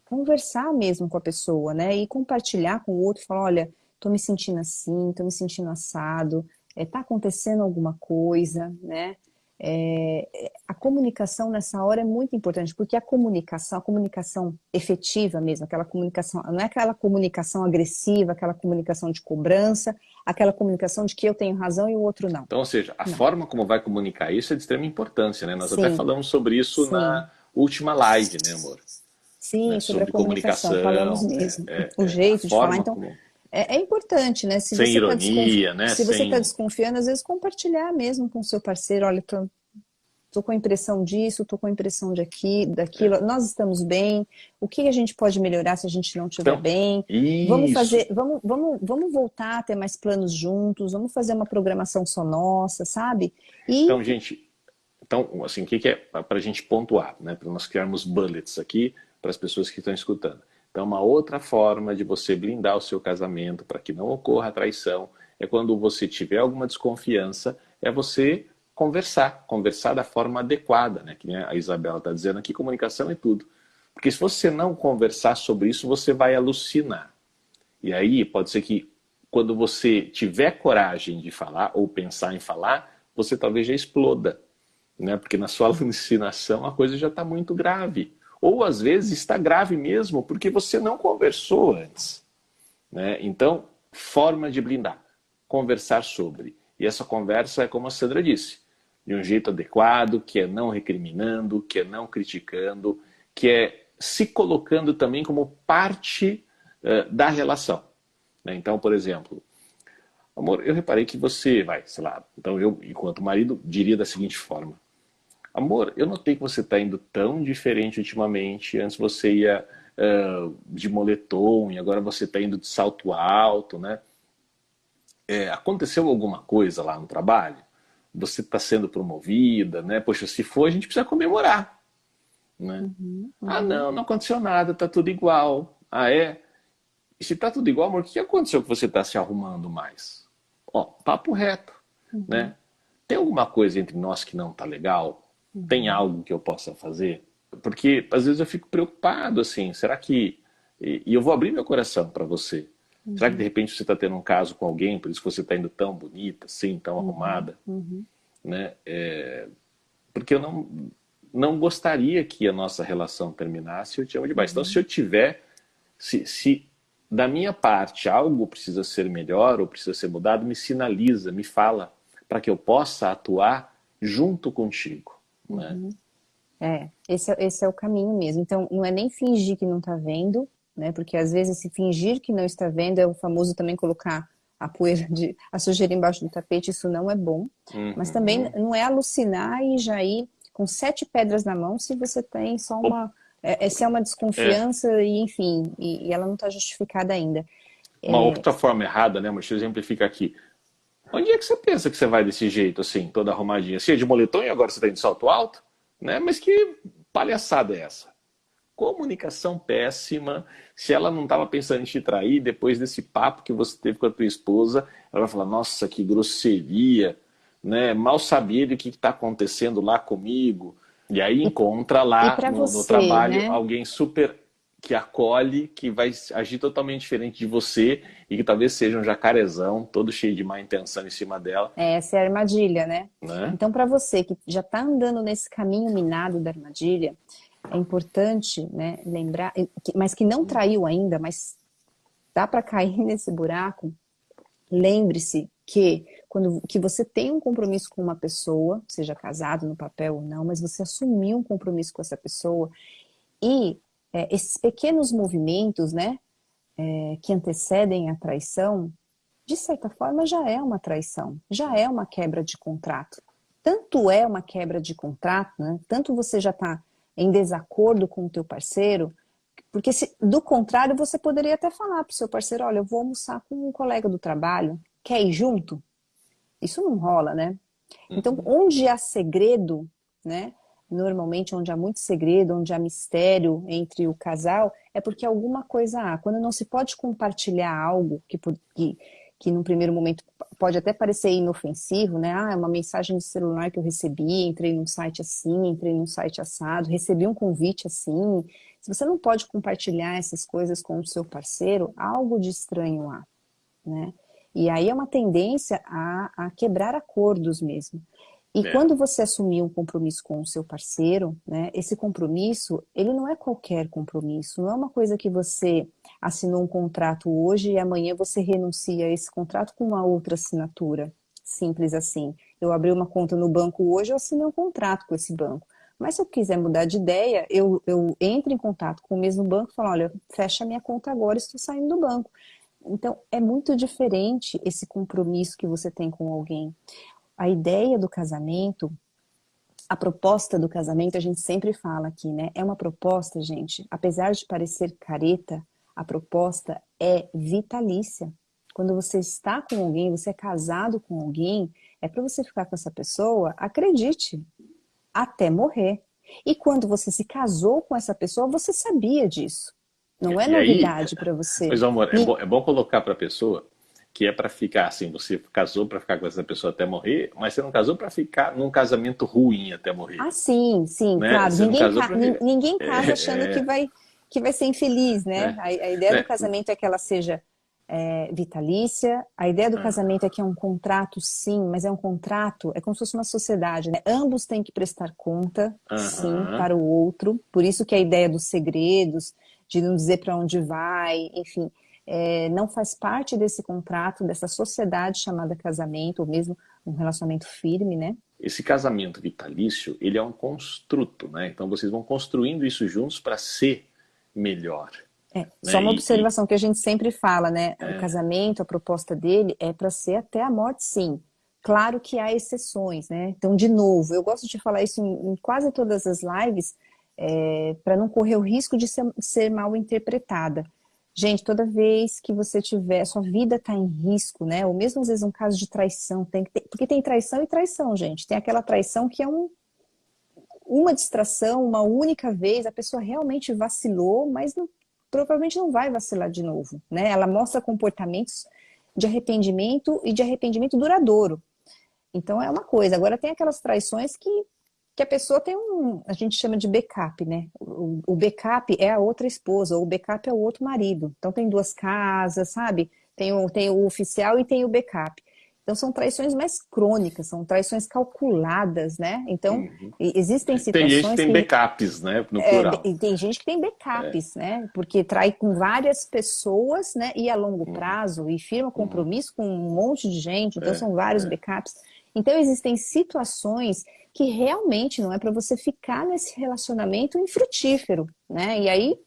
conversar mesmo com a pessoa, né? E compartilhar com o outro, falar, olha, tô me sentindo assim, tô me sentindo assado. está acontecendo alguma coisa, né? A comunicação nessa hora é muito importante, porque a comunicação efetiva mesmo, aquela comunicação, não é aquela comunicação agressiva, aquela comunicação de cobrança, aquela comunicação de que eu tenho razão e o outro não. Então, ou seja, a Não. forma como vai comunicar isso é de extrema importância, né? Nós até Sim, falamos sobre isso sim. na última live, né, amor? Sim, Né? sobre a Sobre comunicação, falamos comunicação, mesmo. O a jeito de falar. forma Então, como... é importante, né? Sem ironia, né? Se você está Sem... desconfiando, às vezes compartilhar mesmo com o seu parceiro, olha, tô com a impressão disso, tô com a impressão daquilo, nós estamos bem, o que a gente pode melhorar se a gente não estiver Então, bem? isso. Vamos voltar a ter mais planos juntos, vamos fazer uma programação só nossa, sabe? E Então, gente, então, assim, o que que é para a gente pontuar, né? Para nós criarmos bullets aqui para as pessoas que estão escutando. Então, uma outra forma de você blindar o seu casamento para que não ocorra a traição é quando você tiver alguma desconfiança, é você conversar da forma adequada, né? Que nem a Isabela está dizendo aqui, comunicação é tudo. Porque se você não conversar sobre isso, você vai alucinar. E aí pode ser que quando você tiver coragem de falar ou pensar em falar, você talvez já exploda, né? Porque na sua alucinação a coisa já está muito grave. Ou às vezes está grave mesmo porque você não conversou antes, né? Então, forma de blindar, conversar sobre. E essa conversa é como a Sandra disse, de um jeito adequado, que é não recriminando, que é não criticando, que é se colocando também como parte da relação, né? Então, por exemplo, amor, eu reparei que você vai, sei lá, então eu, enquanto marido, diria da seguinte forma: amor, eu notei que você está indo tão diferente ultimamente. Antes você ia de moletom e agora você está indo de salto alto, né? Aconteceu alguma coisa lá no trabalho? Você está sendo promovida, né? Poxa, se for, a gente precisa comemorar, né? uhum, Ah, uhum, não, não aconteceu nada, tá tudo igual. Ah, é? E se tá tudo igual, amor, o que aconteceu que você está se arrumando mais? Ó, papo reto, uhum, né? Tem alguma coisa entre nós que não tá legal? Tem uhum, algo que eu possa fazer? Porque às vezes eu fico preocupado, assim, será que... E eu vou abrir meu coração para você. Será que de uhum, repente você está tendo um caso com alguém, por isso que você está indo tão bonita, assim, tão uhum, arrumada, uhum, né? Porque eu não gostaria que a nossa relação terminasse, eu te amo demais. Então, se uhum. eu tiver, se da minha parte algo precisa ser melhor ou precisa ser mudado, me sinaliza, me fala, para que eu possa atuar junto contigo, né? Uhum. Esse é o caminho mesmo. Então, não é nem fingir que não está vendo, né? Porque às vezes se fingir que não está vendo é o famoso também colocar a sujeira embaixo do tapete, isso não é bom. Mas também Uhum. não é alucinar e já ir com 7 pedras na mão se você tem só Ou- se é uma É, desconfiança e enfim, e ela não está justificada ainda. uma outra forma errada, né, mas deixa eu exemplificar aqui. Onde é que você pensa que você vai desse jeito, assim, toda arrumadinha? Assim, é de moletom e agora você está de salto alto? Né? Mas que palhaçada é essa? Comunicação péssima. Se ela não estava pensando em te trair, depois desse papo que você teve com a tua esposa, ela vai falar, nossa, que grosseria, né? Mal sabia do que está acontecendo lá comigo. E aí E, encontra e lá para no você, trabalho né? alguém super que acolhe, que vai agir totalmente diferente de você e que talvez seja um jacarezão, todo cheio de má intenção em cima dela, Essa é a armadilha, né? né? Então, para você que já está andando nesse caminho minado da armadilha, é importante, né, lembrar, mas que não traiu ainda, mas dá para cair nesse buraco. Lembre-se que você tem um compromisso com uma pessoa, seja casado no papel ou não, mas você assumiu um compromisso com essa pessoa e esses pequenos movimentos, né, que antecedem a traição, de certa forma já é uma traição, já é uma quebra de contrato. Tanto é uma quebra de contrato, né? Tanto você já está em desacordo com o teu parceiro, porque do contrário você poderia até falar para o seu parceiro, olha, eu vou almoçar com um colega do trabalho, quer ir junto? Isso não rola, né? Então, Uhum. onde há segredo, né? Normalmente, onde há muito segredo, onde há mistério entre o casal, é porque alguma coisa há. Quando não se pode compartilhar algo que num primeiro momento pode até parecer inofensivo, né? Ah, é uma mensagem de celular que eu recebi, entrei num site assim, entrei num site assado, recebi um convite assim. Se você não pode compartilhar essas coisas com o seu parceiro, algo de estranho há, né? E aí é uma tendência a quebrar acordos mesmo. E É. quando você assumir um compromisso com o seu parceiro, né, esse compromisso, ele não é qualquer compromisso, não é uma coisa que você assinou um contrato hoje e amanhã você renuncia a esse contrato com uma outra assinatura. Simples assim. Eu abri uma conta no banco hoje, eu assinei um contrato com esse banco. Mas se eu quiser mudar de ideia, eu entro em contato com o mesmo banco e falo, olha, fecha minha conta agora, estou saindo do banco. Então, é muito diferente esse compromisso que você tem com alguém. A ideia do casamento, a proposta do casamento, a gente sempre fala aqui, né? É uma proposta, gente, apesar de parecer careta, a proposta é vitalícia. Quando você está com alguém, você é casado com alguém, é para você ficar com essa pessoa, acredite, até morrer. E quando você se casou com essa pessoa, você sabia disso. Não é E aí, novidade para você. mas amor, é bom colocar para a pessoa que é para ficar assim, você casou para ficar com essa pessoa até morrer, mas você não casou para ficar num casamento ruim até morrer, Ah, sim, sim, né? claro. Você não casou para Ninguém casa achando que vai ser infeliz, né? né? A ideia do Né? casamento é que ela seja vitalícia. A ideia do casamento é que é um contrato, sim, mas é um contrato, é como se fosse uma sociedade, né? Ambos têm que prestar conta, sim, Aham. para o outro. Por isso que a ideia dos segredos, de não dizer para onde vai, enfim, não faz parte desse contrato, dessa sociedade chamada casamento, ou mesmo um relacionamento firme, né? Esse casamento vitalício, ele é um construto, né? Então vocês vão construindo isso juntos para ser melhor, Só né? uma observação que a gente sempre fala, né? O casamento, a proposta dele é para ser até a morte, sim. Claro que há exceções, né? Então, de novo, eu gosto de falar isso em quase todas as lives, para não correr o risco de ser mal interpretada. Gente, toda vez que você tiver, sua vida está em risco, né? Ou mesmo às vezes um caso de traição, porque tem traição e traição, gente. Tem aquela traição que é uma distração, uma única vez, a pessoa realmente vacilou, mas provavelmente não vai vacilar de novo, né? Ela mostra comportamentos de arrependimento e de arrependimento duradouro. Então é uma coisa. Agora tem aquelas traições que a pessoa tem a gente chama de backup, né? O backup é a outra esposa, ou o backup é o outro marido. Então tem duas casas, sabe? Tem o oficial e tem o backup. Então são traições mais crônicas, são traições calculadas, né? Então existem Tem gente que situações tem que backups, né? No plural. e tem gente que tem backups, né? Porque trai com várias pessoas, né? E a longo prazo, e firma compromisso com um monte de gente, então são vários backups. Então existem situações que realmente não é para você ficar nesse relacionamento infrutífero, né? E aí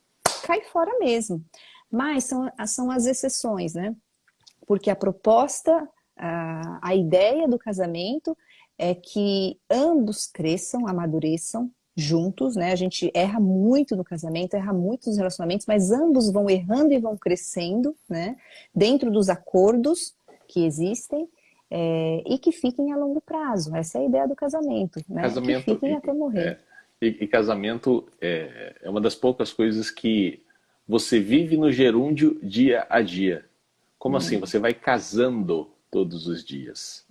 cai fora mesmo. Mas são as exceções, né? Porque a proposta, a ideia do casamento é que ambos cresçam, amadureçam juntos, né? A gente erra muito no casamento, erra muito nos relacionamentos, mas ambos vão errando e vão crescendo, né? Dentro dos acordos que existem, e que fiquem a longo prazo. Essa é a ideia do casamento, né? Que Casamento fiquem até morrer. e casamento é uma das poucas coisas que você vive no gerúndio dia a dia. Como assim? Você vai casando todos os dias,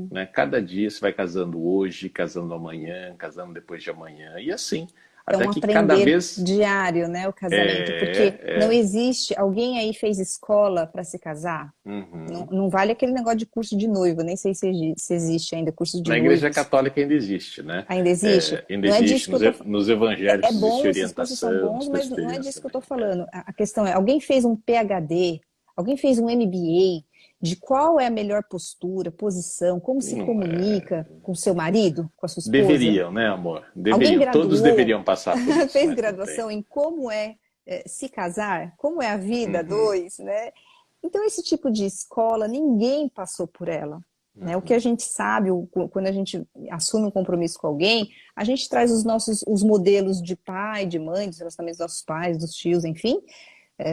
né? Cada dia você vai casando hoje, casando amanhã, casando depois de amanhã e assim, É até um que cada aprender vez diário, né, o casamento, porque não existe, alguém aí fez escola para se casar? Não, não vale aquele negócio de curso de noiva, nem sei se existe ainda curso de na Igreja noivos. Católica ainda existe, né? Ainda existe? Ainda Não é existe, disso que eu tô. nos É evangélicos existe bom, esses cursos são orientação, bons, nos mas não é presbiterianos disso que eu também. tô falando. A questão é, alguém fez um PhD, alguém fez um MBA, de qual é a melhor postura, posição, como se comunica com seu marido, com a sua esposa? Deveriam, né, amor? Alguém Deveriam. Todos graduou, deveriam passar por isso, fez mas não tem. graduação em como se casar, como é a vida a dois, né? Então, esse tipo de escola, ninguém passou por ela. Né? O que a gente sabe, quando a gente assume um compromisso com alguém, a gente traz os modelos de pai, de mãe, dos relacionamentos dos nossos pais, dos tios, enfim,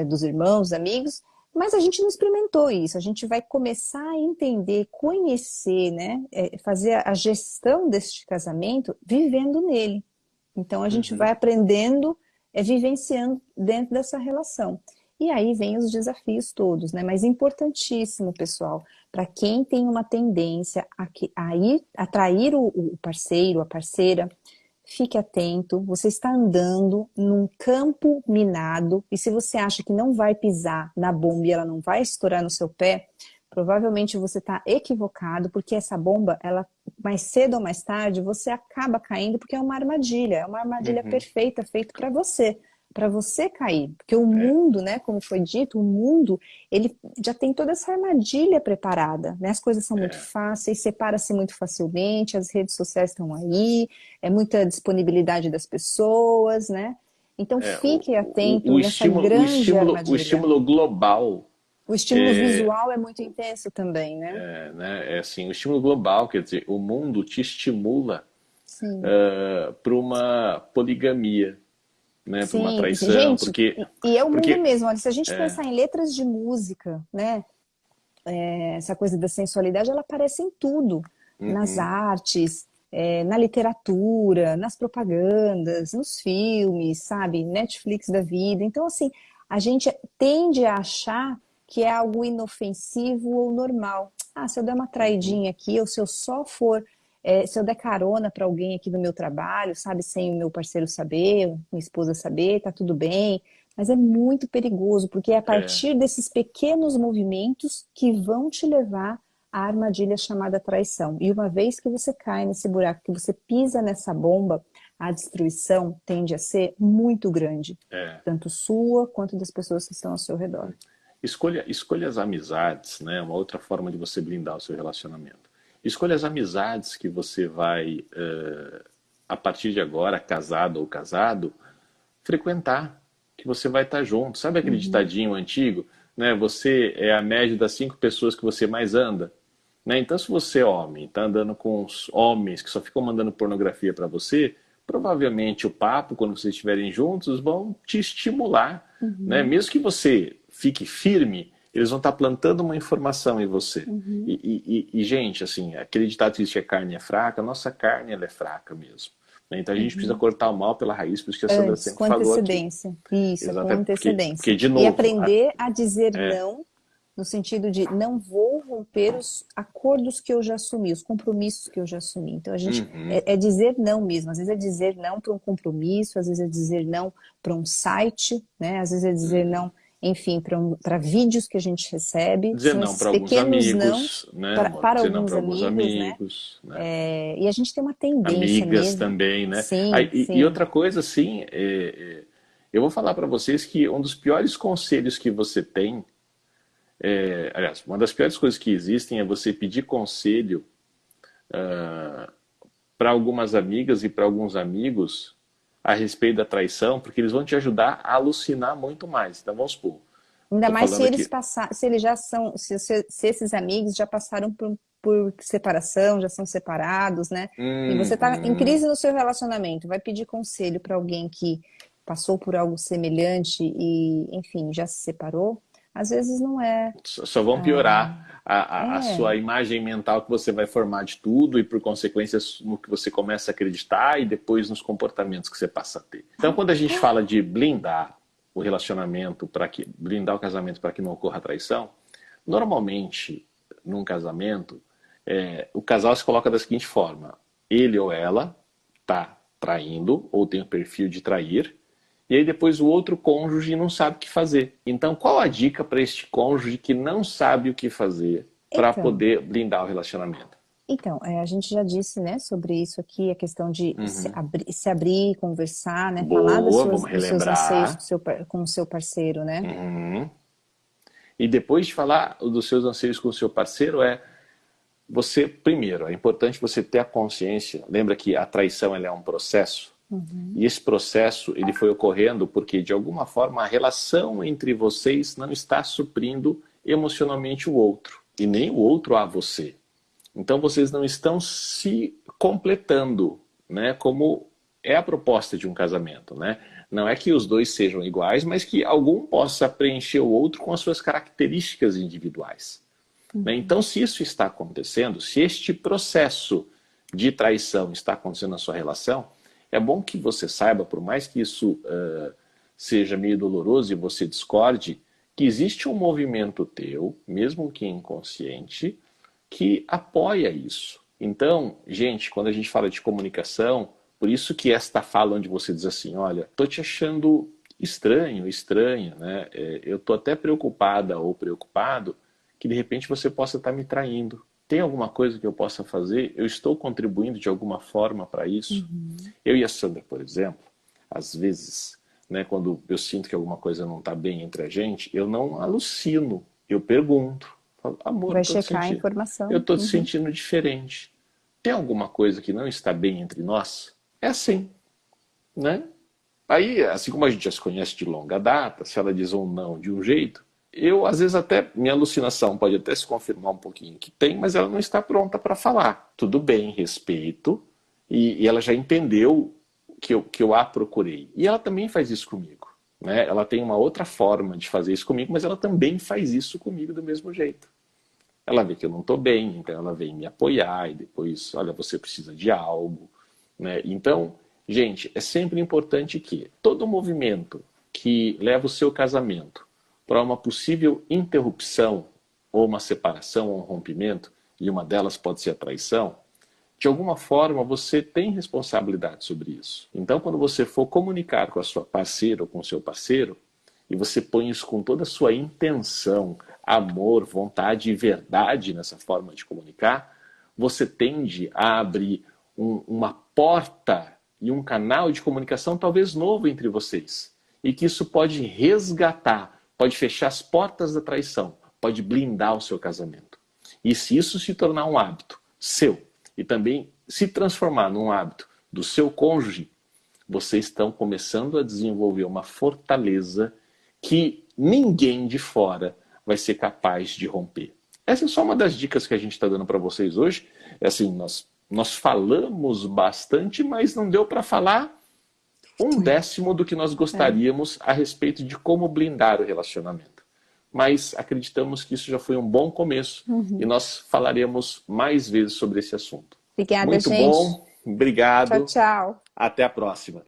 dos irmãos, dos amigos, mas a gente não experimentou isso. A gente vai começar a entender, conhecer, né? Fazer a gestão deste casamento vivendo nele. Então, a gente vai aprendendo, vivenciando dentro dessa relação. E aí vem os desafios todos, né? Mas importantíssimo, pessoal, para quem tem uma tendência a atrair o parceiro, a parceira, fique atento. Você está andando num campo minado e se você acha que não vai pisar na bomba e ela não vai estourar no seu pé, provavelmente você está equivocado, porque essa bomba, ela mais cedo ou mais tarde, você acaba caindo porque é uma armadilha Uhum. perfeita, feita para você cair. Porque o É, mundo, né, como foi dito, o mundo, ele já tem toda essa armadilha preparada, né? As coisas são muito é, fáceis, separa-se muito facilmente, as redes sociais estão aí, é muita disponibilidade das pessoas, né? Então é. fique atento nessa grande O armadilha. estímulo global O estímulo visual é muito intenso também, né? né, é assim, o estímulo global, quer dizer, o mundo te estimula Sim, para uma poligamia, né, para uma sim. traição, Gente, e é o mundo porque mesmo. Olha, se a gente pensar em letras de música, né? Essa coisa da sensualidade, ela aparece em tudo. Nas uhum, artes, na literatura, nas propagandas, nos filmes, sabe? Netflix da vida. Então, assim, a gente tende a achar que é algo inofensivo ou normal. Ah, se eu der uma uhum, traidinha aqui, ou se eu só for, se eu der carona para alguém aqui do meu trabalho, sabe, sem o meu parceiro saber, minha esposa saber, tá tudo bem. Mas é muito perigoso, porque é a é, partir desses pequenos movimentos que vão te levar à armadilha chamada traição. E uma vez que você cai nesse buraco, que você pisa nessa bomba, a destruição tende a ser muito grande, é. tanto sua quanto das pessoas que estão ao seu redor. Escolha as amizades, né? Uma outra forma de você blindar o seu relacionamento. Escolha as amizades que você vai, a partir de agora, casado ou casado, frequentar, que você vai estar junto. Sabe aquele Uhum, ditadinho antigo? Né? Você é a média das 5 pessoas que você mais anda. Né? Então, se você é homem, está andando com os homens que só ficam mandando pornografia para você, provavelmente o papo, quando vocês estiverem juntos, vão te estimular. Né? uhum, Mesmo que você fique firme, eles vão estar plantando uma informação em você. uhum. Gente, assim, aquele ditado que diz que a carne é fraca, a nossa carne ela é fraca mesmo. Né? Então a gente precisa Uhum. cortar o mal pela raiz, por isso que a Sandra Antes, sempre com falou aqui. antecedência. Isso, com Exatamente, porque antecedência. de E novo, aprender a dizer é, não, no sentido de não vou romper os acordos que eu já assumi, os compromissos que eu já assumi. Então, a gente uhum, é dizer não mesmo. Às vezes é dizer não para um compromisso, às vezes é dizer não para um site, né? Às vezes é dizer não, enfim, para vídeos que a gente recebe. dizer São não esses para alguns pequenos nãos amigos, né? para Dizer não alguns para alguns amigos, né? amigos, né? E a gente tem uma tendência Amigas mesmo. também, né? Sim, E sim. outra coisa, assim, eu vou falar para vocês que um dos piores conselhos que você tem, aliás, uma das piores coisas que existem é você pedir conselho para algumas amigas e para alguns amigos a respeito da traição, porque eles vão te ajudar a alucinar muito mais. Então vamos supor, Ainda estou mais se falando eles aqui. passar, se eles já são, se esses amigos já passaram por separação, já são separados, né? E você está em Uhum. crise no seu relacionamento, vai pedir conselho para alguém que passou por algo semelhante e, enfim, já se separou, às vezes não é. Só vão ah, piorar a é, sua imagem mental que você vai formar de tudo e por consequência no que você começa a acreditar e depois nos comportamentos que você passa a ter. Então quando a gente fala de blindar o relacionamento para que blindar o casamento para que não ocorra traição, normalmente num casamento o casal se coloca da seguinte forma: ele ou ela está traindo ou tem o perfil de trair e aí depois o outro cônjuge não sabe o que fazer. Então, qual a dica para este cônjuge que não sabe o que fazer para então, poder blindar o relacionamento? a gente já disse, né, sobre isso aqui, a questão de Uhum. se abrir, conversar, né, falar Boa, vamos dos seus anseios relembrar. com o seu parceiro, né? Uhum. E depois de falar dos seus anseios com o seu parceiro, você, primeiro, é importante você ter a consciência. Lembra que a traição ela é um processo? Uhum, E esse processo ele foi ocorrendo porque, de alguma forma, a relação entre vocês não está suprindo emocionalmente o outro. E nem o outro a você. Então vocês não estão se completando, né? Como é a proposta de um casamento, né? Não é que os dois sejam iguais, mas que algum possa preencher o outro com as suas características individuais. Né? uhum. Então, se isso está acontecendo, se este processo de traição está acontecendo na sua relação, é bom que você saiba, por mais que isso seja meio doloroso e você discorde, que existe um movimento teu, mesmo que inconsciente, que apoia isso. Então, gente, quando a gente fala de comunicação, por isso que esta fala onde você diz assim, olha, tô te achando estranho, estranha, né? Eu tô até preocupada ou preocupado que de repente você possa estar me traindo. Tem alguma coisa que eu possa fazer? Eu estou contribuindo de alguma forma para isso? Eu e a Sandra, por exemplo, às vezes, né, quando eu sinto que alguma coisa não está bem entre a gente, eu não alucino, eu pergunto. Falo, amor, Vai checar a informação. eu estou te sentindo diferente. Tem alguma coisa que não está bem entre nós? É assim, né? Aí, assim como a gente já se conhece de longa data, se ela diz um não de um jeito, eu, às vezes, até, minha alucinação pode até se confirmar um pouquinho que tem, mas ela não está pronta para falar. Tudo bem, respeito, e ela já entendeu que eu a procurei. E ela também faz isso comigo, né? Ela tem uma outra forma de fazer isso comigo, mas ela também faz isso comigo do mesmo jeito. Ela vê que eu não estou bem, então ela vem me apoiar, e depois, olha, você precisa de algo, né? Então, gente, é sempre importante que todo movimento que leva o seu casamento para uma possível interrupção, ou uma separação, ou um rompimento, e uma delas pode ser a traição, de alguma forma você tem responsabilidade sobre isso. Então, quando você for comunicar com a sua parceira ou com o seu parceiro, e você põe isso com toda a sua intenção, amor, vontade e verdade nessa forma de comunicar, você tende a abrir uma porta e um canal de comunicação talvez novo entre vocês. E que isso pode resgatar, pode fechar as portas da traição, pode blindar o seu casamento. E se isso se tornar um hábito seu, e também se transformar num hábito do seu cônjuge, vocês estão começando a desenvolver uma fortaleza que ninguém de fora vai ser capaz de romper. Essa é só uma das dicas que a gente está dando para vocês hoje. É assim, nós falamos bastante, mas não deu para falar 1/10 do que nós gostaríamos a respeito de como blindar o relacionamento. Mas acreditamos que isso já foi um bom começo e nós falaremos mais vezes sobre esse assunto. Obrigada, Muito gente. bom, obrigado. Tchau, tchau. Até a próxima.